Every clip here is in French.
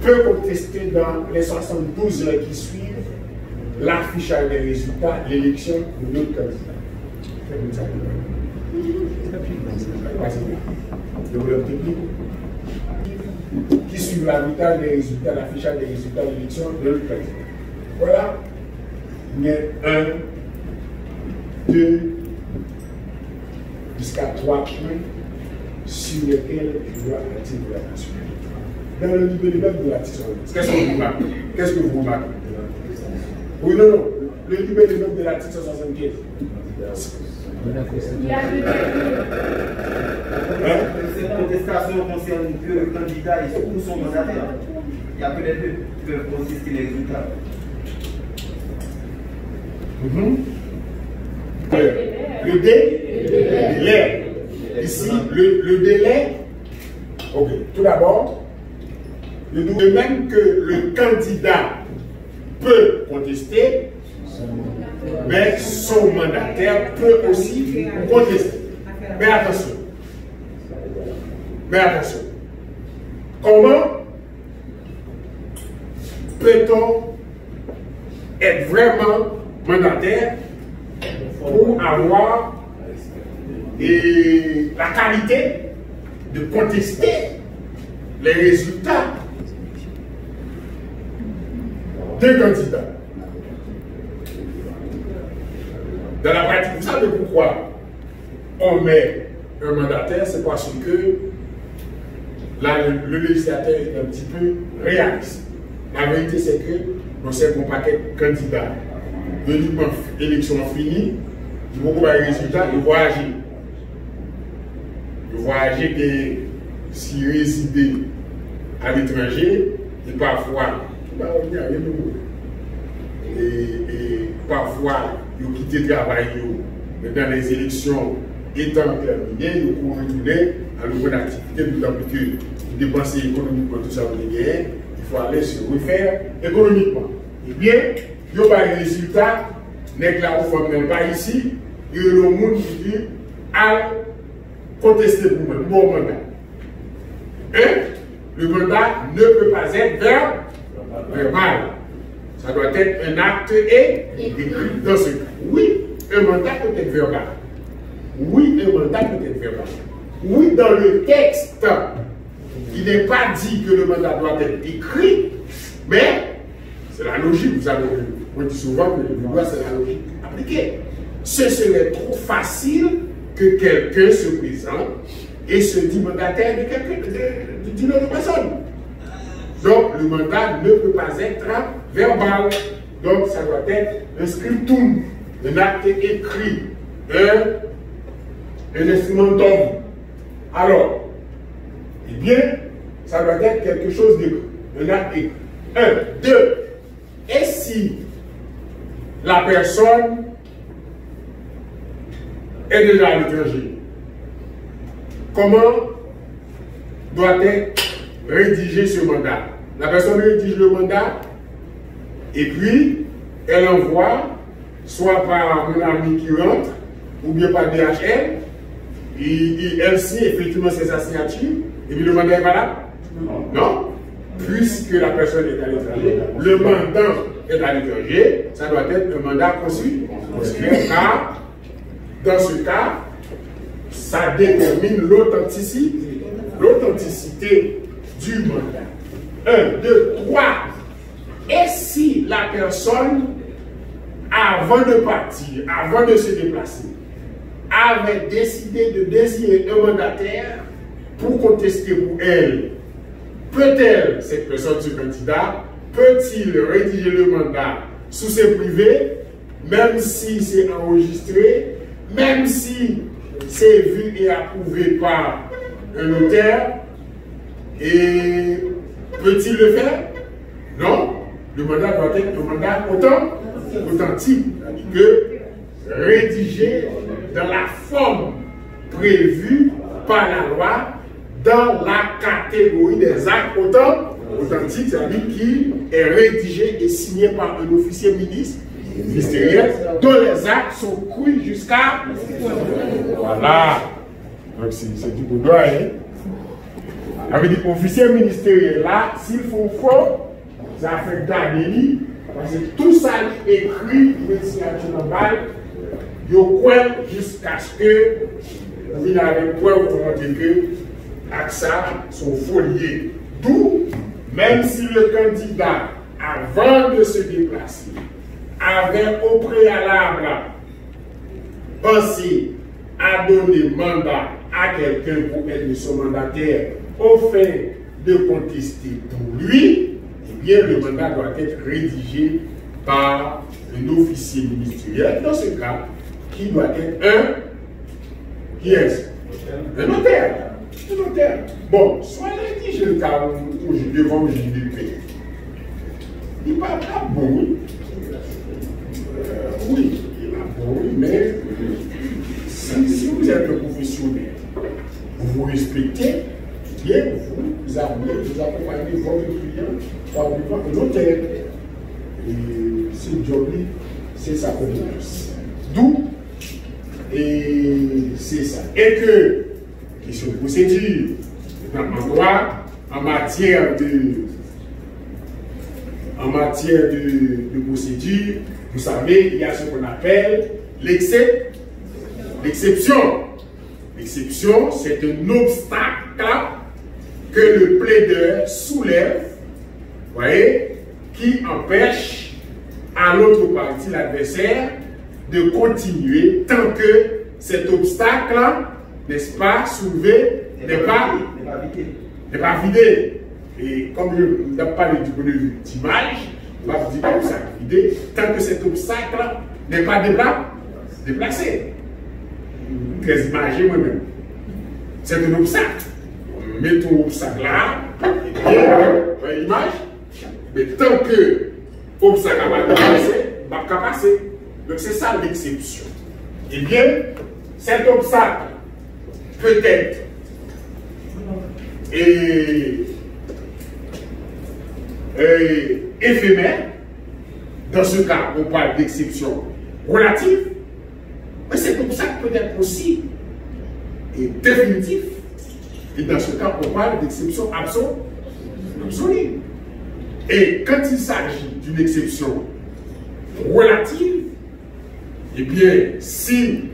peut contester dans les 72 heures qui suivent l'affichage des résultats, l'élection de notre candidat. Qui suivent l'affichage des résultats, de l'élection de notre candidat. Voilà. Il y a 1, 2, jusqu'à 3 points sur lesquels je dois attirer l'attention. Dans le niveau de même de l'attention, qu'est-ce que vous remarquez? Qu'est-ce que vous remarquez? Oui, non, non. Le niveau de même de l'article 75. Cette contestation concerne que le candidat ou son mandataire. Il n'y a que les deux qui peuvent contester les résultats. Le délai. Ici, le délai. Ok. Tout d'abord, de même que le candidat peut contester, mais son mandataire peut aussi contester. Mais attention. Comment peut-on être vraiment mandataire pour avoir la qualité de contester les résultats d'un candidat? Dans la pratique, vous savez pourquoi on met un mandataire? C'est parce que là, le législateur est un petit peu réaliste. La vérité, c'est que on sait qu'on paquet de candidats, uniquement élection finie, il faut avoir des résultats, il faut agir. Il faut agir que s'il réside à l'étranger, et parfois, parfois, ils quittent le travail, mais dans les élections étant terminées, ils vont retourner à une activité, d'autant plus que dépenser économiquement tout ça pour les gagner, il faut aller se refaire économiquement. Eh bien, il y a des résultats, n'est-ce pas, même pas ici, il y a le monde qui dit à contester pour moi, mon mandat. Le mandat ne peut pas être verbal. Ça doit être un acte et écrit dans ce cas. Oui, un mandat peut être verbal. Oui, un mandat peut être verbal. Oui, dans le texte, il n'est pas dit que le mandat doit être écrit, mais c'est la logique. Vous avez vu, on dit souvent que le droit, c'est la logique appliquée. Ce serait trop facile que quelqu'un se présente et se dit mandataire de quelqu'un, d'une autre personne. Donc, le mandat ne peut pas être verbal. Donc, ça doit être un scriptum, un acte écrit, un instrumentum. Alors, eh bien, ça doit être quelque chose d'écrit, un acte écrit. 1, 2. Et si la personne est déjà à l'étranger, comment doit être rédiger ce mandat? La personne rédige le mandat et puis elle envoie soit par un ami qui rentre ou bien par DHL et elle signe effectivement ses signatures et puis le mandat est valable? Non. Puisque la personne est à l'étranger, le mandant est à l'étranger, ça doit être un mandat conçu. Car dans ce cas, ça détermine l'authenticité du mandat. 1, 2, 3. Et si la personne, avant de partir, avant de se déplacer, avait décidé de désigner un mandataire pour contester pour elle, peut-elle, cette personne, ce candidat, peut-il rédiger le mandat sous ses privés, même si c'est enregistré, même si c'est vu et approuvé par un notaire, et peut-il le faire? Non. Le mandat doit être un mandat authentique, c'est-à-dire que rédigé dans la forme prévue par la loi, dans la catégorie des actes authentiques, c'est-à-dire qui est rédigé et signé par un officier ministériel, dont les actes sont crus jusqu'à... Voilà. Donc c'est du bon droit, hein? Avec des officiers ministériels là, s'il faut faux, ça fait garder, parce que tout ça est écrit, une signature normale, il y jusqu'à ce que vous venez avec preuve pour montrer que AXA sont foliés. D'où, même si le candidat, avant de se déplacer, avait au préalable pensé à donner mandat à quelqu'un pour être son mandataire au fait de contester pour lui, eh bien le mandat doit être rédigé par un officier ministériel, dans ce cas, qui doit être qui est-ce? Un notaire. Un notaire. Bon, soit rédigé le cas où devant le juge de paix. Il n'est pas bon. Oui, il est bon, mais si vous êtes un professionnel, vous respectez, bien vous accompagnez votre client en devant un notaire. Et ce job-là, c'est sa compétence. D'où, et c'est ça. Et que, question de procédure, en droit, en matière de procédure, vous savez, il y a ce qu'on appelle l'exception. L'exception, c'est un obstacle que le plaideur soulève, voyez, qui empêche à l'autre partie, l'adversaire, de continuer tant que cet obstacle, n'est-ce pas, soulevé, n'est pas vidé. Et comme je n'ai pas du point de vue d'image, on va vous dire que ça vidé, tant que cet obstacle n'est pas déplacé. Très imagé moi-même. C'est un obstacle. On met ton obstacle là, et bien, l'image, mais tant que l'obstacle va déplacer, il va pas passer. Donc c'est ça l'exception. Eh bien, cet obstacle peut être éphémère. Dans ce cas, on parle d'exception relative. Mais cet obstacle peut être aussi définitif. Et dans ce cas, on parle d'exception absolue. Et quand il s'agit d'une exception relative, eh bien, si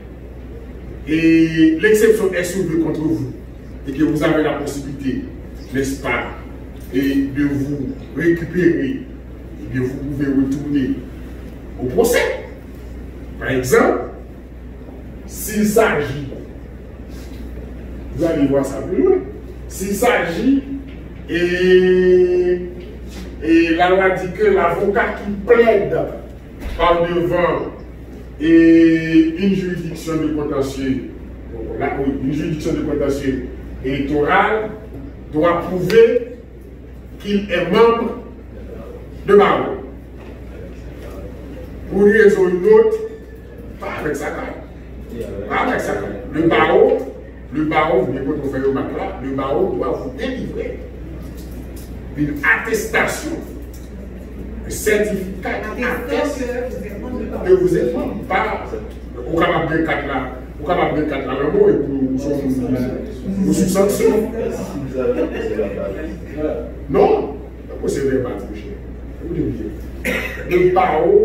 l'exception est soulevée contre vous et que vous avez la possibilité, n'est-ce pas, et de vous récupérer, eh bien, vous pouvez retourner au procès. Par exemple, s'il s'agit, vous allez voir ça plus loin, s'il s'agit, et la loi dit que l'avocat qui plaide par devant une juridiction de contentieux, électoral doit prouver qu'il est membre de barreau. Pour une raison ou une autre, pas avec sa carte. Pas avec sa carte. Le barreau, vous fait au matelas, le barreau doit vous délivrer une attestation, un certificat qui atteste que vous êtes membre. Pas au capable de 4 là, au capable de 4 là, le mot et pour sous sanction. Non, c'est vraiment le barreau,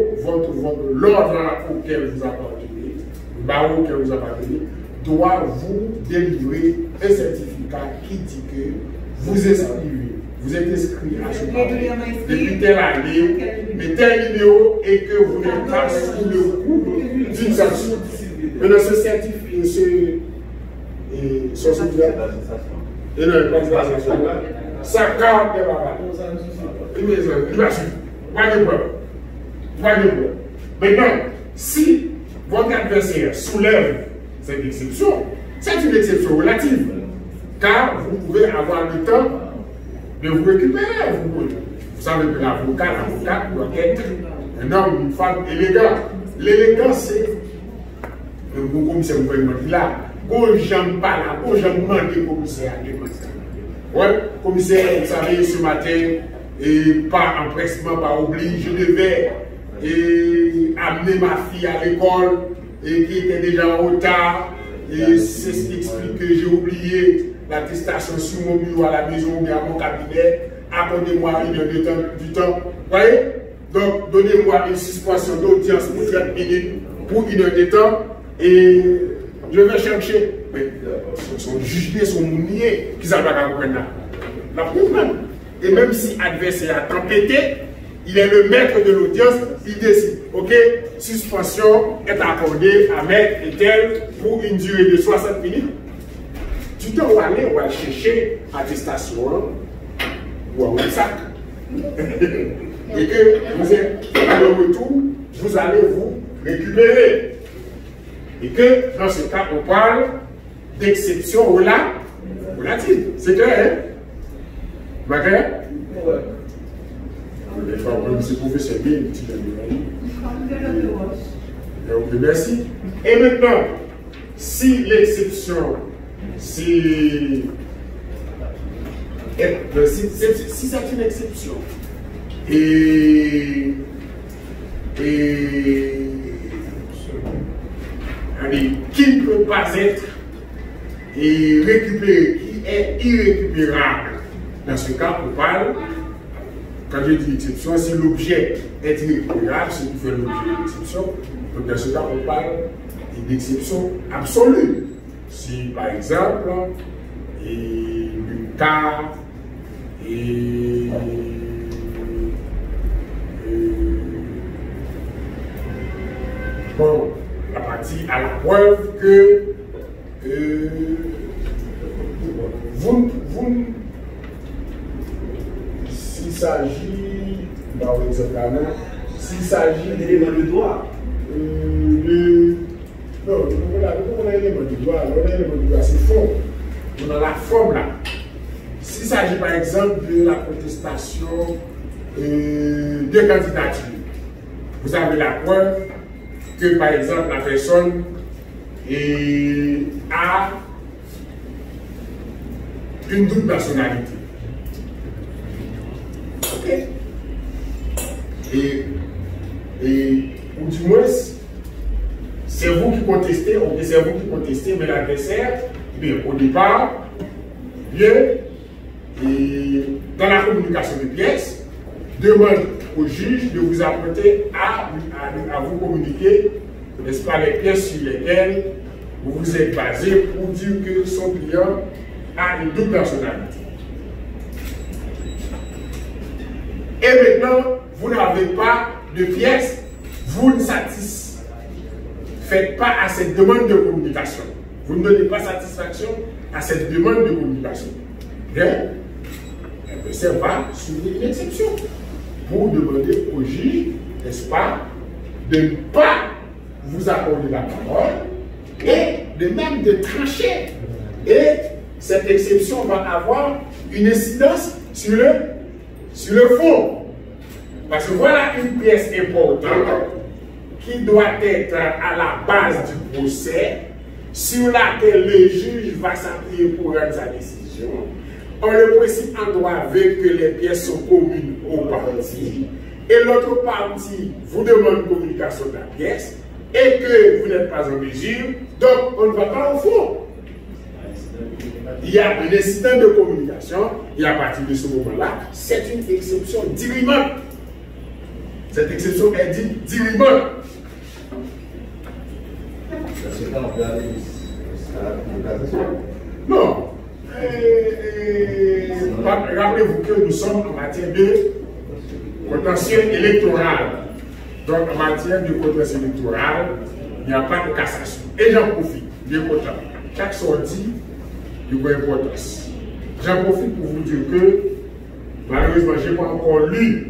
l'ordre auquel vous appartenez, le barreau auquel vous appartenez, doit vous délivrer un certificat qui dit que vous êtes inscrit à ce barreau depuis telle année, mais tel numéro et que vous n'êtes pas sous le coup d'une sanction. Maintenant, ce certificat, son certificat, et non, pas de sanction. Sa carte de la il va suivre. Pas de problème. Maintenant, si votre adversaire soulève cette exception, c'est une exception relative. Car vous pouvez avoir le temps de vous récupérer. Vous savez que l'avocat doit être un homme, une femme élégant. L'élégance, c'est le commissaire gouvernement là. Quand j'aime pas là, quand j'aime manquer commissaire. Ouais, commissaire, vous savez, ce matin, et pas empressement, pas obligé, je devais amener ma fille à l'école et qui était déjà en retard et c'est ce qui explique que j'ai oublié l'attestation sur mon bureau à la maison ou bien à mon cabinet, accordez-moi 1 heure de temps, du temps. Voyez? Donc, donnez-moi une suspension d'audience pour 30 minutes, pour 1 heure de temps, et je vais chercher. Mais son juge, son mounier, qui s'en va comprendre là. La problème. Et même si l'adversaire a tempêté, il est le maître de l'audience, il décide. Ok, suspension est accordée à maître et tel pour une durée de 60 minutes. Tu dois aller, on va chercher attestation ou un sac. Et que vous êtes à le retour, vous allez vous récupérer. Et que dans ce cas, on parle d'exception relative. C'est clair, hein? Pas clair? Oui. Les femmes, c'est professeur bien, petit merci. Et maintenant, si l'exception, si c'est une exception, et qui ne peut pas être récupéré, qui est irrécupérable. Dans ce cas, on parle, quand je dis exception, si l'objet est irrécupérable, c'est qui fait l'objet de l'exception. Donc dans ce cas, on parle d'exception absolue. Si par exemple, le cas bon, la partie à la preuve que s'il s'agit, par exemple, s'il s'agit d'éléments de droit, non, on a l'élément du droit, c'est fond. On a la forme là. S'il s'agit par exemple de la contestation de candidature, vous avez la preuve que par exemple la personne a une double personnalité. Ok. Ou du moins, c'est vous qui contestez, mais l'adversaire, au départ, vient dans la communication de pièces, demande au juge de vous apprêter à vous communiquer, n'est-ce pas, les pièces sur lesquelles vous vous êtes basé pour dire que son client a une double personnalité. Et maintenant, vous n'avez pas de pièces, vous ne satisfaites pas à cette demande de communication. Vous ne donnez pas satisfaction à cette demande de communication. Bien, l'adversaire va soulever une exception pour demander au juge, n'est-ce pas, de ne pas vous accorder la parole et de même de trancher. Et cette exception va avoir une incidence sur le fond. Parce que voilà une pièce importante qui doit être à la base du procès, sur laquelle le juge va s'appuyer pour rendre sa décision. Or, le principe en droit veut que les pièces sont communes aux parties, et l'autre partie vous demande communication de la pièce, et que vous n'êtes pas en mesure, donc on ne va pas au fond. Il y a un incident de communication, et à partir de ce moment-là, c'est une exception dirimante. Cette exception est dite dirimante. Non. Rappelez-vous que nous sommes en matière de contentieux électoral. Donc en matière de contentieux électoral, il n'y a pas de cassation. Et j'en profite, bien content. Chaque sortie, il y a une importance. J'en profite pour vous dire que malheureusement, je n'ai pas encore lu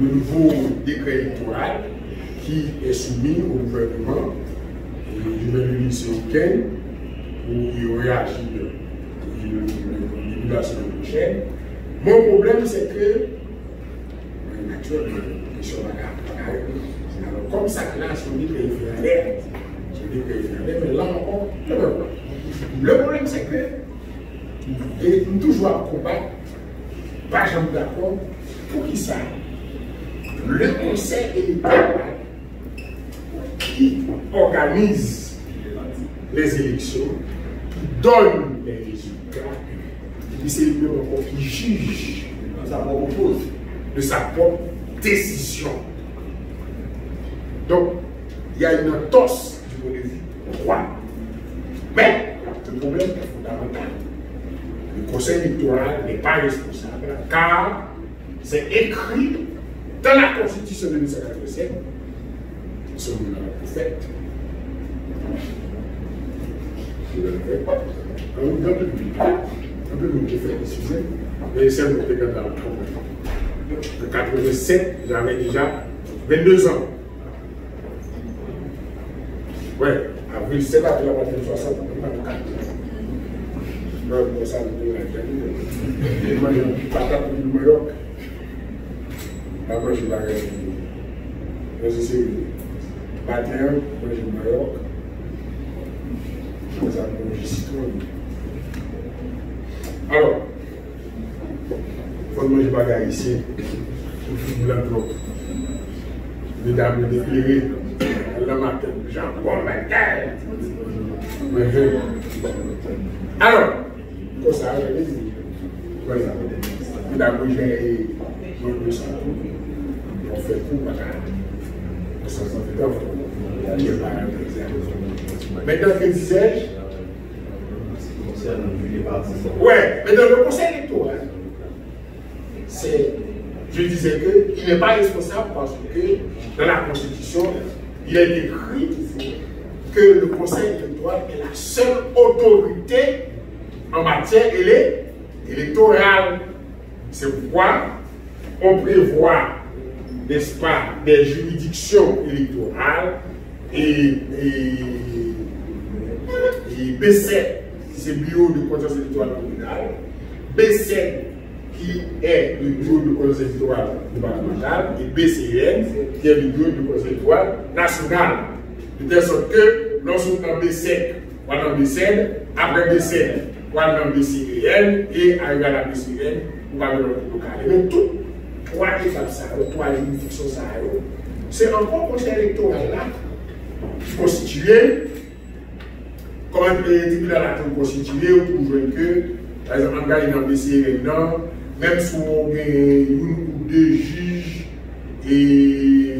le nouveau décret électoral qui est soumis au gouvernement. Et je vais le lire ce week-end pour y réagir la semaine prochaine. Mon problème, c'est que, naturellement, question alors, comme ça, là, je dis périphérique, mais là encore, le problème, c'est que, et nous toujours à combattre, pas jamais d'accord, pour qui ça, le conseil électoral qui organise les élections, qui donne des résultats, et c'est lui encore qui juge de sa propre décision. Donc, il y a une entorse du point de vue droit. Mais, le problème est fondamental. Le conseil électoral n'est pas responsable car c'est écrit dans la Constitution de 1987, son numéro fait. Un peu nous qui fait excusez, mais c'est le cas dans le 87, j'avais déjà 22 ans. Ouais, avril 7 avril 1960, non, ça moi, je ne suis pas capable de New York. Moi, je suis là. Je suis matin, moi, je suis New York. Je suis citoyen. Alors, il faut que je bagarre ici. Je suis l'enveloppe. Mesdames, les déclarés, le matin, j'envoie ma tête. Alors, comme ça, je dis, voilà, mesdames, j'ai le sang, on fait tout, maintenant, que disais-je? Ouais, mais dans le conseil électoral, je disais qu'il n'est pas responsable parce que dans la Constitution, il est écrit que le conseil électoral est la seule autorité en matière électorale. C'est pourquoi on prévoit, n'est-ce pas, des juridictions électorales et B7, c'est le bureau de conscience électorale communale, B7 qui est le bureau de conscience électorale départementale et BCN qui est le bureau de conscience électorale nationale. De telle sorte que lorsqu'on a B7, on a B7, après B7, on a BCN et arrivé à la BCN, on va dans le local. Mais tout, trois étapes, trois juridictions, c'est encore conseil électoral là, constitué. Comme le tribunal a été constitué, pour jouer que, par exemple, on gagne dans le BCN, même si on a une ou deux juges et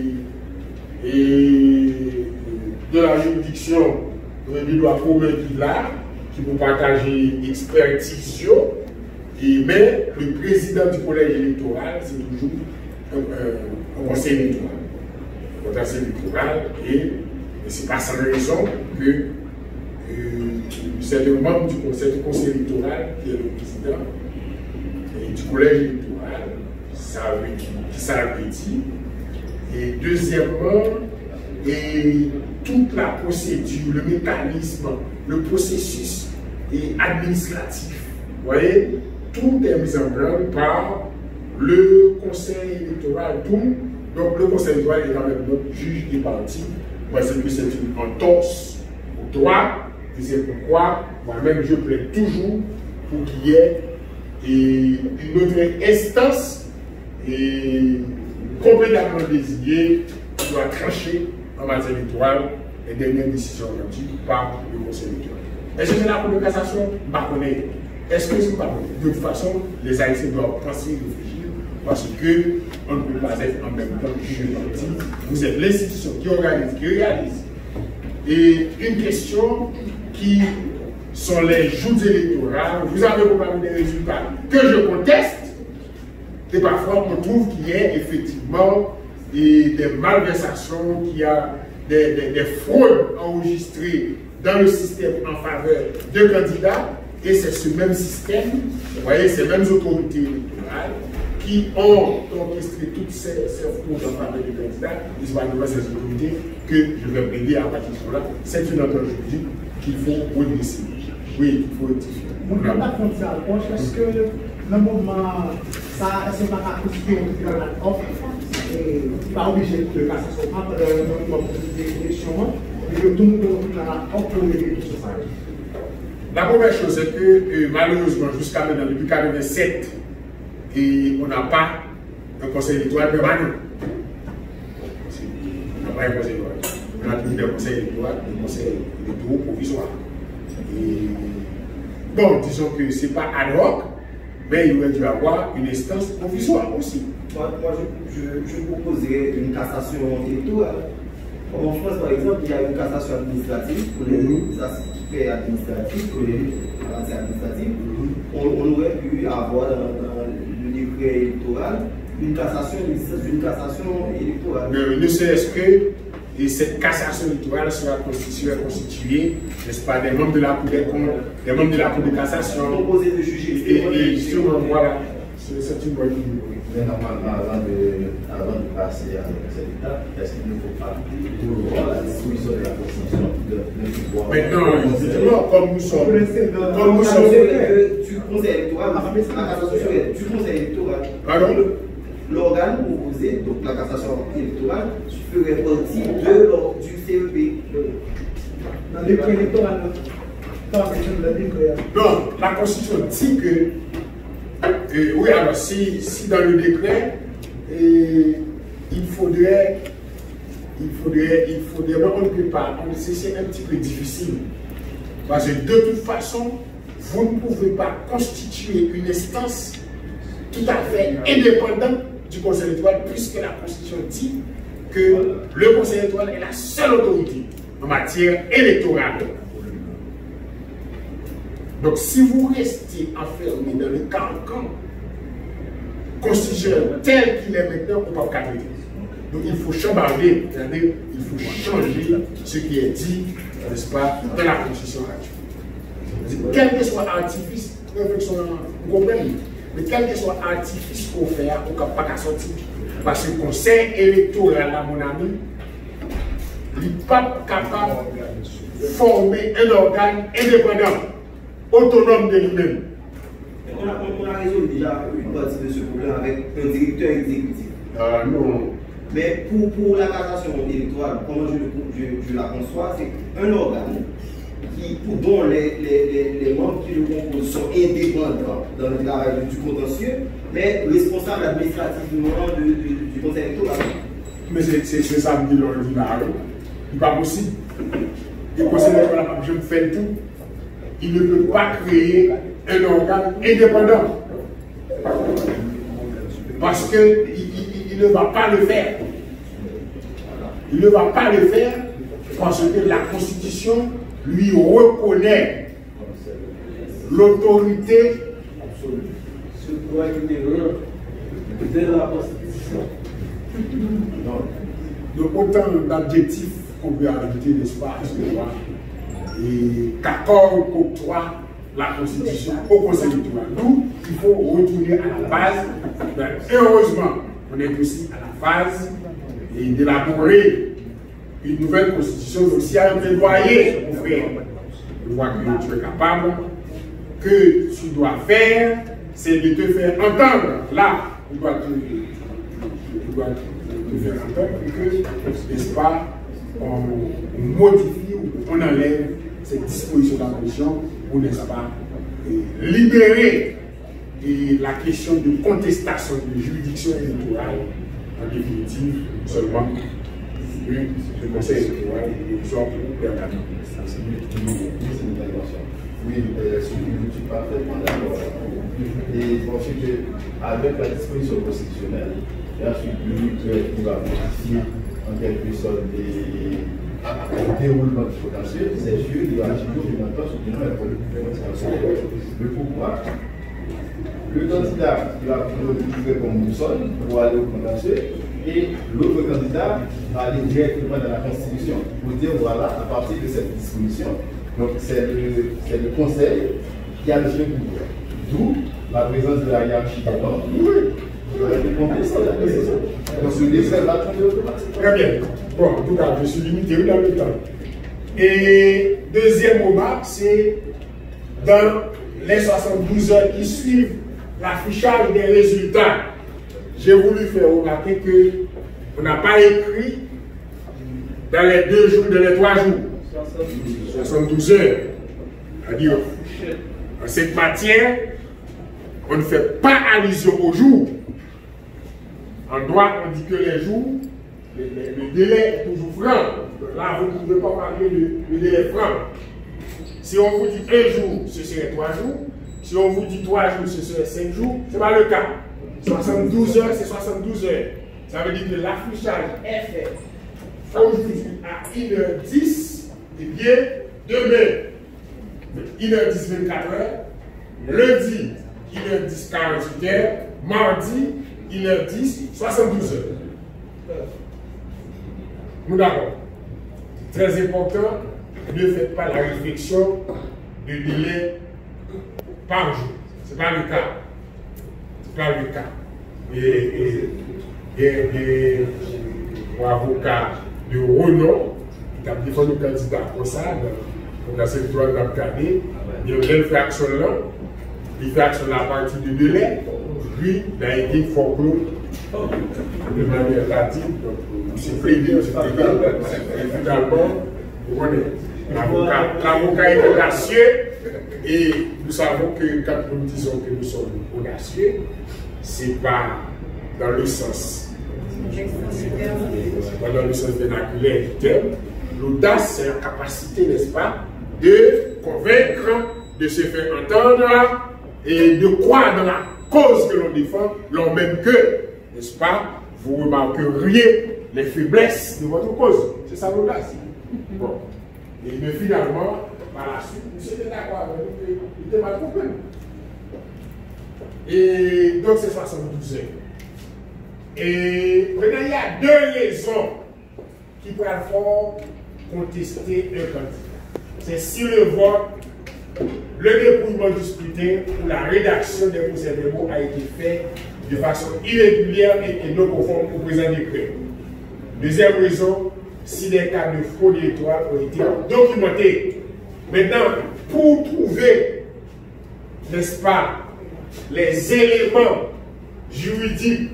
de la juridiction, il doit promettre là, qui vont partager expertise, mais le président du collège électoral, c'est toujours un conseil électoral. Un conseil électoral, et c'est pas sans raison que c'est le membre du conseil électoral qui est le président et du collège électoral, qui s'apprécie. Et deuxièmement, toute la procédure, le mécanisme, le processus administratif, vous voyez, tout est mis en place par le conseil électoral. Donc le conseil électoral est quand même notre juge des partis, parce que c'est une entorse au droit. Et c'est pourquoi moi-même je plaide toujours pour qu'il y ait une autre instance complètement désignée qui doit trancher en matière électorale les dernières décisions rendues par le conseil électoral. Est-ce que c'est la Cour de cassation? Pas connaître. Est-ce que c'est pas connaître? De toute façon, les Haïtiens doivent penser et réfléchir parce qu'on ne peut pas être en même temps juge de parti. Vous êtes l'institution qui organise, qui réalise. Et une question qui sont les joutes électorales, vous avez probablement des résultats que je conteste, et parfois on trouve qu'il y a effectivement des malversations, qu'il y a des fraudes enregistrées dans le système en faveur de candidats, et c'est ce même système, vous voyez, ces mêmes autorités électorales qui ont orchestré toutes ces fraudes en faveur de candidats, et c'est pas ces autorités que je vais plaider à partir de là. C'est une entente juridique qu'il faut redresser. Oui, il faut rectifier. On ne peut pas prendre ça en compte parce que dans le moment, ça ne sont pas constitué dans la offre. Pas obligé de passer son temps dans les élections, mais tout le monde dans la offre pour les tout ça. La première chose, c'est que malheureusement, jusqu'à maintenant, depuis 1987, on n'a pas un conseil électoral permanent. On n'a pas un conseil électoral. On a toujours des conseils électoraux, des conseils électoraux provisoires. Bon, disons que ce n'est pas ad hoc, mais il aurait dû avoir une instance provisoire aussi. Moi je proposerais une cassation électorale. En France, par exemple, il y a une cassation administrative pour les aspects administratifs, pour les avancées administratives. On aurait pu avoir dans le décret électoral une cassation électorale. Ne serait-ce que cette cassation électorale sera constituée, n'est-ce pas, des membres de la Cour des comptes, des membres de la Cour de cassation. Proposé de juger. Et justement, voilà, c'est une bonne idée. Mais normalement, avant de passer à cette étape, est-ce qu'il ne faut pas pour la disposition de la Constitution de pouvoir. Maintenant, justement, comme nous sommes. Du conseil électoral, la cassation du conseil électoral. Pardon? L'organe proposé, donc la cassation électorale, ferait partie du CEP. Dans le décret électoral, non, la Constitution dit que. Oui, alors si dans le décret, il faudrait, on ne peut pas, c'est un petit peu difficile. Parce que de toute façon, vous ne pouvez pas constituer une instance tout à fait indépendante du Conseil électoral, puisque la Constitution dit que le Conseil électoral est la seule autorité en matière électorale. Donc, si vous restez enfermé dans le carcan constitutionnel tel qu'il est maintenant, on ne peut pas le. Donc, il faut chambarder, c'est-à-dire il faut changer ce qui est dit, n'est-ce pas, dans la Constitution actuelle. Quel que soit l'artifice, vous comprenez, mais quel que soit l'artifice qu'on fait, on ne peut pas sortir. Parce que le Conseil électoral, à mon ami, il n'est pas capable de former un organe indépendant, autonome de lui-même. On a résolu déjà une partie de ce problème avec un directeur exécutif. Non. Mais pour la cassation électorale, comment je la conçois, c'est un organe dont les membres qui le composent sont indépendants dans le travail du contentieux, mais responsables administrativement du conseil électoral. Mais c'est ça que dit l'ordinaire. Il n'est pas possible. Le conseil électoral, je me fais tout. Il ne peut pas créer un organe indépendant. Parce qu'il ne va pas le faire. Il ne va pas le faire parce que la Constitution lui reconnaît l'autorité absolue. Ce doit être une erreur de la Constitution. Donc autant d'adjectifs qu'on peut ajouter, n'est-ce pas, à ce droit, et qu'accorde qu'octroie la Constitution au Conseil électoral. Nous, il faut retourner à la base. Heureusement, on est aussi à la phase d'élaborer une nouvelle Constitution. Donc, s'il y a un plaidoyer, mon frère, je vois que tu es capable, que tu dois faire, c'est de te faire entendre. Là, tu dois te faire entendre et que, n'est-ce pas, on modifie ou on enlève cette disposition de la Constitution pour, n'est-ce pas, libérer la question de contestation de juridiction électorale, en définitive, seulement le Conseil électoral et les ordres permanents. Oui, je suis parfaitement d'accord. Et je pense qu'avec la disposition constitutionnelle, et ensuite qui va modifier en quelque sorte le déroulement du potentiel, c'est sûr qu'il va agir maintenant sur le pouvoir. Le candidat il va trouver comme boussole pour aller au contentieux et l'autre candidat va aller directement dans la Constitution pour dire voilà, à partir de cette disposition, donc c'est le Conseil qui a le chef pouvoir. D'où la présence de la hiérarchie des normes. Très bien. Bon, en tout cas, je suis limité dans le temps. Et deuxième moment, c'est dans les 72 heures qui suivent l'affichage des résultats. J'ai voulu faire remarquer qu'on n'a pas écrit dans les 2 jours, dans les 3 jours. 72 heures. C'est-à-dire, en cette matière, on ne fait pas allusion aux jours. En droit, on dit que les jours, le délai est toujours franc. Là, vous ne pouvez pas parler de délai franc. Si on vous dit 1 jour, ce serait 3 jours. Si on vous dit 3 jours, ce serait 5 jours. Ce n'est pas le cas. 72 heures, c'est 72 heures. Ça veut dire que l'affichage est fait aujourd'hui à 1h10, et bien demain, 1h10, 24 heures. Lundi, 1h10, 48 heures. Mardi, 1h10, 72 heures. Nous d'accord. Très important, ne faites pas la réflexion de délai par jour. Ce n'est pas le cas. Ce n'est pas le cas. Et avocat de renom qui a défendu le candidat comme ça, dans cette loi d'Abkadé, il fait action là, il fait action à partir de délai, lui, il a été forclos de manière tardive, donc c'est plaidé, c'est et finalement, vous connaissez, l'avocat est audacieux, et nous savons que quand nous disons que nous sommes audacieux, c'est pas dans le sens vernaculaire du terme. L'audace, c'est la capacité, n'est-ce pas, de convaincre, de se faire entendre et de croire dans la cause que l'on défend, l'on même que, n'est-ce pas, vous remarqueriez les faiblesses de votre cause. C'est ça l'audace. Bon. Et mais finalement, par la suite, monsieur était d'accord avec nous, il était mal compris. Et donc c'est 72 heures. Et maintenant, il y a 2 raisons qui peuvent faire contester un candidat. C'est si le vote, le dépouillement du scrutin ou la rédaction des procès-verbaux a été fait de façon irrégulière et non conforme au présent décret. Deuxième raison, si des cas de fraude électorale ont été documentés. Maintenant, pour trouver, n'est-ce pas, les éléments juridiques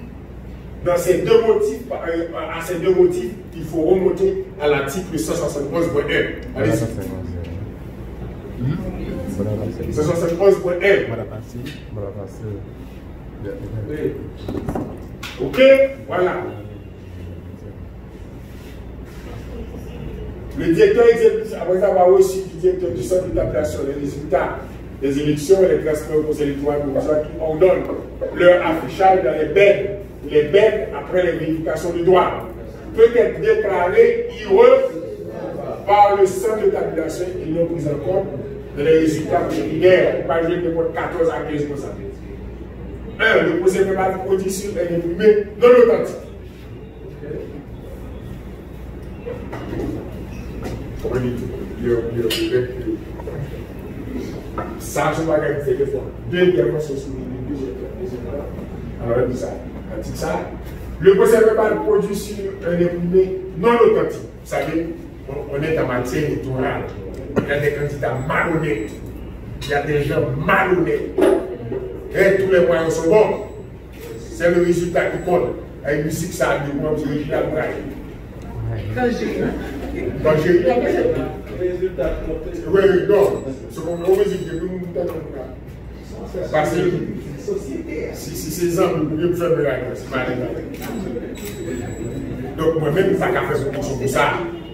dans ces 2 motifs, à ces 2 motifs, il faut remonter à l'article 171.1. Allez-y. 171.1. Ok, voilà. Le directeur exécutif, après avoir reçu du directeur du centre d'établissement les résultats des élections et les classements au conseil électoral provisoire qui ordonne leur affichage dans les bêtes après les vérifications de droit, peut être déclaré irrecevable par le centre d'établissement et non pris en compte dans les résultats préliminaires, par exemple de 14 à 15%. 1. Le procès verbal produit sur un imprimé non authentique. Ça, je vais regarder des fois. 2 interventions sur les 2 alors, on dit ça. On dit ça. Le procès verbal produit sur un imprimé non authentique. Vous savez, on est en matière électorale. Il y a des candidats malhonnêtes. Il y a des gens malhonnêtes. Et tous les moyens sont bons. C'est le résultat qui compte. Avec musique, ça a des moyens de résultat. Quand j'ai eu Les résultats comptés. oui, non. Ce qu'on veut dire, c'est que nous parce que si ces hommes, nous pouvions faire de la guerre, c'est pas légal. Donc moi-même, ça a fait beaucoup de ça.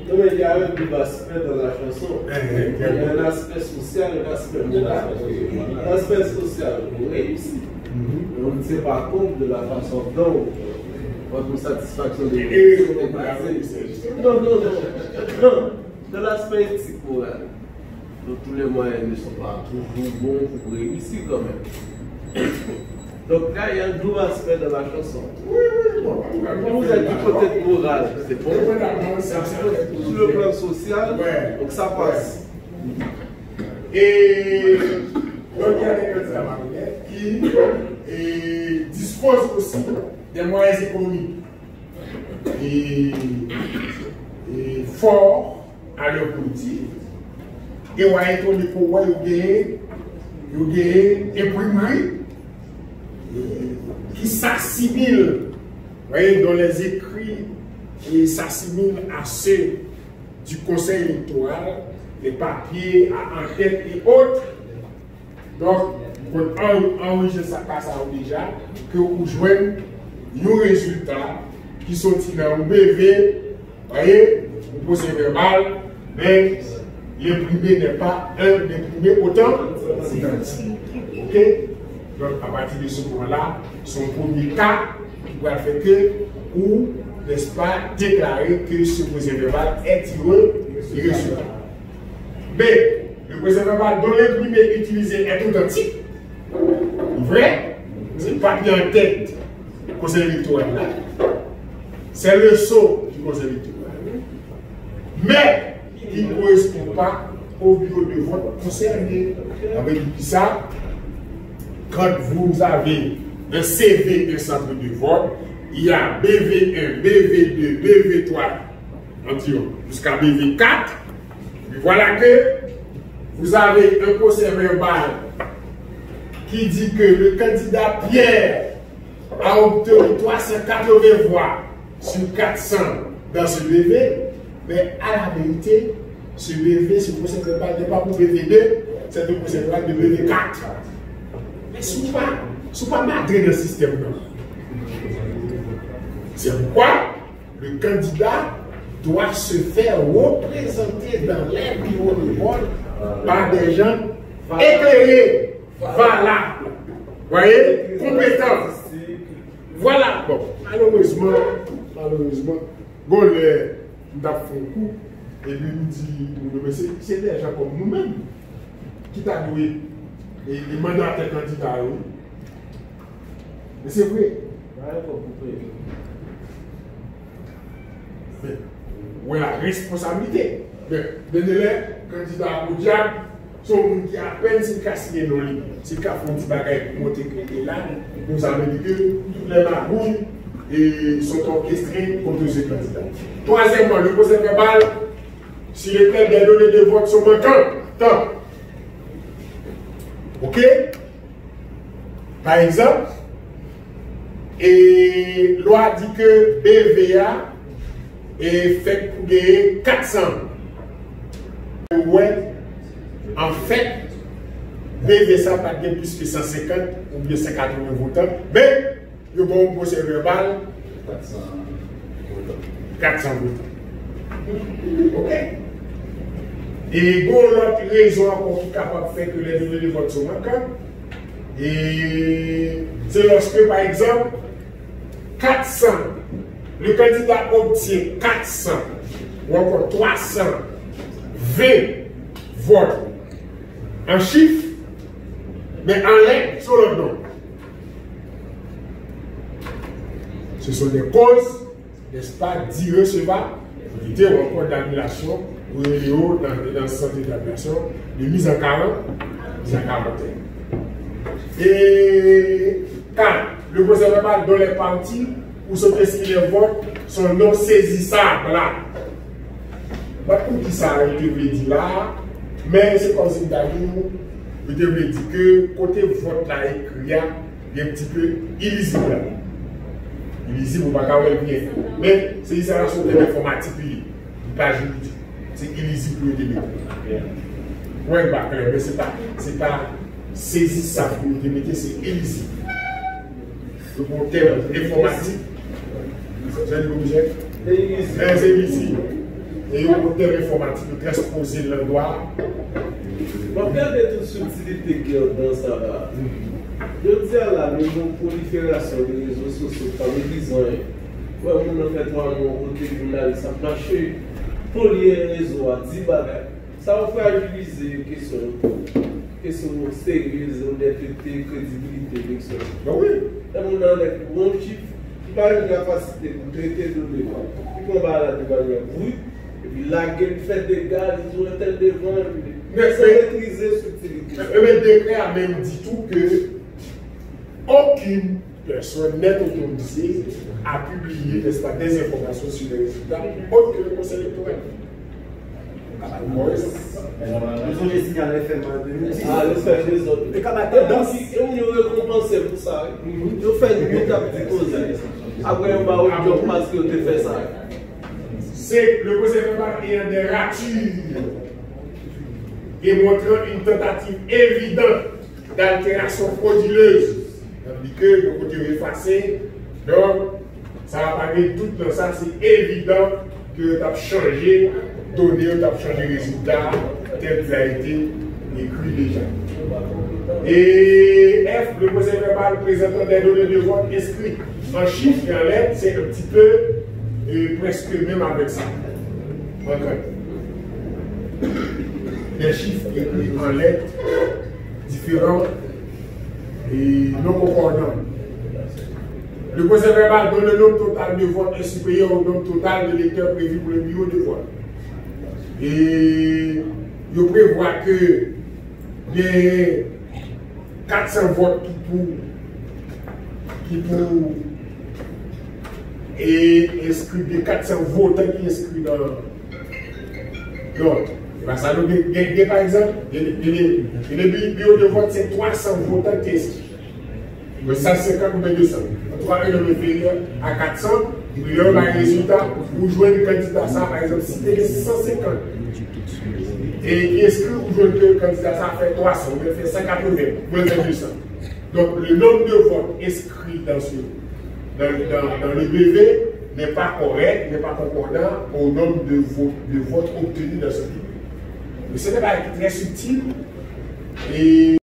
Non, mais il y a un double aspect dans la chanson. Il y a un aspect social et un aspect moral. L'aspect social, on réussit. Mais on ne tient pas compte de la façon dont votre satisfaction des est basée. Non. De l'aspect éthique moral. Donc tous les moyens ne sont pas toujours bons pour réussir quand même. Donc là, il y a un double aspect dans la chanson. Oui. Vous êtes du côté moral, c'est bon. Sur le plan social, donc ça passe. Et donc il y a des candidats qui disposent aussi des moyens économiques et forts à leur politique. Et on a étonné pourquoi il y a imprimerie qui s'assimilent, dont les écrits s'assimilent à ceux du conseil électoral, les papiers à enquête et autres. Donc, on enregistre ça déjà, que vous jouez nos résultats qui sont dans le BV, vous voyez, vous posez verbal, mais l'imprimé n'est pas un imprimé authentique. Ok? Donc, à partir de ce moment-là, son premier cas va faire que, ou, n'est-ce pas, déclarer que ce procès-verbal est irrecevable. Mais, le procès-verbal dont l'imprimé utilisé est authentique, vrai, c'est pas bien en tête du conseil électoral là. C'est le sceau du conseil électoral. Mais, il ne correspond pas au bureau de vote concerné. Avec ça, quand vous avez un CV, un centre de vote, il y a BV1, BV2, BV3, jusqu'à BV4. Voilà que vous avez un procès verbal qui dit que le candidat Pierre a obtenu 380 voix sur 400 dans ce BV, mais à la vérité, ce BV, ce procès verbal n'est pas pour BV2, c'est un procès verbal de BV4. Mais ce n'est pas malgré le système. C'est pourquoi le candidat doit se faire représenter dans les bureaux de vote par des gens éclairés, valables, voyez, compétents. Voilà. Bon, malheureusement, bon, nous avons fait un coup et lui nous dit, c'est des gens comme nous-mêmes qui t'a doué et les mandataires candidats. Mais c'est vrai. Mais, où est la responsabilité? Donnez-les candidats au diable, sont gens qui à peine s'est cassé nos lignes. C'est qu'à font des bagages pour monter et là, nous avons dit que toutes les magouilles sont orchestrées contre ces candidats. Troisièmement, le procès verbal, si les clés des données de vote sont manquantes, ok? Par exemple, et loi dit que BVA est fait pour gagner 400. Ouais, en fait, BVA pas gagner plus que 150 ou bien 180 votants, mais le bon procès verbal 400 votants. Ok? Et bon, l'autre raison encore qui est capable de faire que les données de vote sont manquantes, et c'est lorsque, par exemple, 400, le candidat obtient 400 ou encore 320 votes en chiffre, mais en lettres sur le nom. Ce sont des causes, n'est-ce pas, d'irrecevables, ou encore d'annulation, ou dans le centre d'annulation, de mise en quarantaine. Et quand le procès verbal dans les parties où sont inscrits les votes sont non saisissables là. Pas tout qui ça a été dit là, mais c'est comme si vous devez dire que côté vote là écrit, il y a un petit peu illisible. Illisible, vous ne pouvez pas bien. Mais c'est une installation de l'informatique, pas juridique. C'est illisible le début. Oui, mais c'est pas saisissable, c'est illisible. Le bon terme informatique, c'est l'objet, c'est illisible. Et au terme informatique, de transposer le droit. Regardez toute subtilité qu'il y a dans ça. Je dis à la prolifération des réseaux sociaux, par les ouais, on a fait 3 mois au tribunal, ça marche. Pour les réseaux à 10 bagages, ça va fragiliser une question sérieuse, honnêteté, crédibilité, l'élection. Oui. On a des bons chiffres, qui pas une capacité pour traiter de débat. Puis on va la débattre, oui, et puis la gueule fait des gars, ils ont un tel devant, mais c'est maîtriser subtilité. Le décret a même dit tout que aucune personne n'est autorisée à publier des informations sur les résultats autres que le conseil électoral. Ils ont des signaux FM en 2010. Ah, le fait des autres. Et on nous récompense pour ça. Nous faisons une étape de cause. Après, on va au job parce que tu fais ça. C'est le conseil électoral ayant des ratures et montrant une tentative évidente d'altération frauduleuse. Tandis que le côté effacé, donc ça va parler tout dans ça, c'est évident que tu as changé données, tu as changé résultat, tel qui a été écrit déjà. Et F, le procès verbal présentant des données de vote inscrites en chiffres et en lettres, c'est un petit peu presque même avec ça. Des chiffres écrits en lettres différents et non concordants. Le procès verbal donne le nombre total de votes est supérieur au nombre total de lecteurs prévus pour le bureau de vote. Et il prévoit que les 400 votes et inscrits, des 400 votants qui inscrits dans l'ordre. Ça nous dit, par exemple, le bureau de vote, c'est 300 votants qui inscrits. Mais 150 ou 200. On doit un inférieur à 400, il y a un résultat pour jouer le candidat, ça, par exemple, si il y a 150. Et qui inscrit ou jouer le candidat, ça fait 300, on fait 180, ou 200. Donc le nombre de votes inscrits dans le BV n'est pas correct, n'est pas concordant au nombre de votes obtenus dans ce pays. Mais ce n'est pas très subtil. Et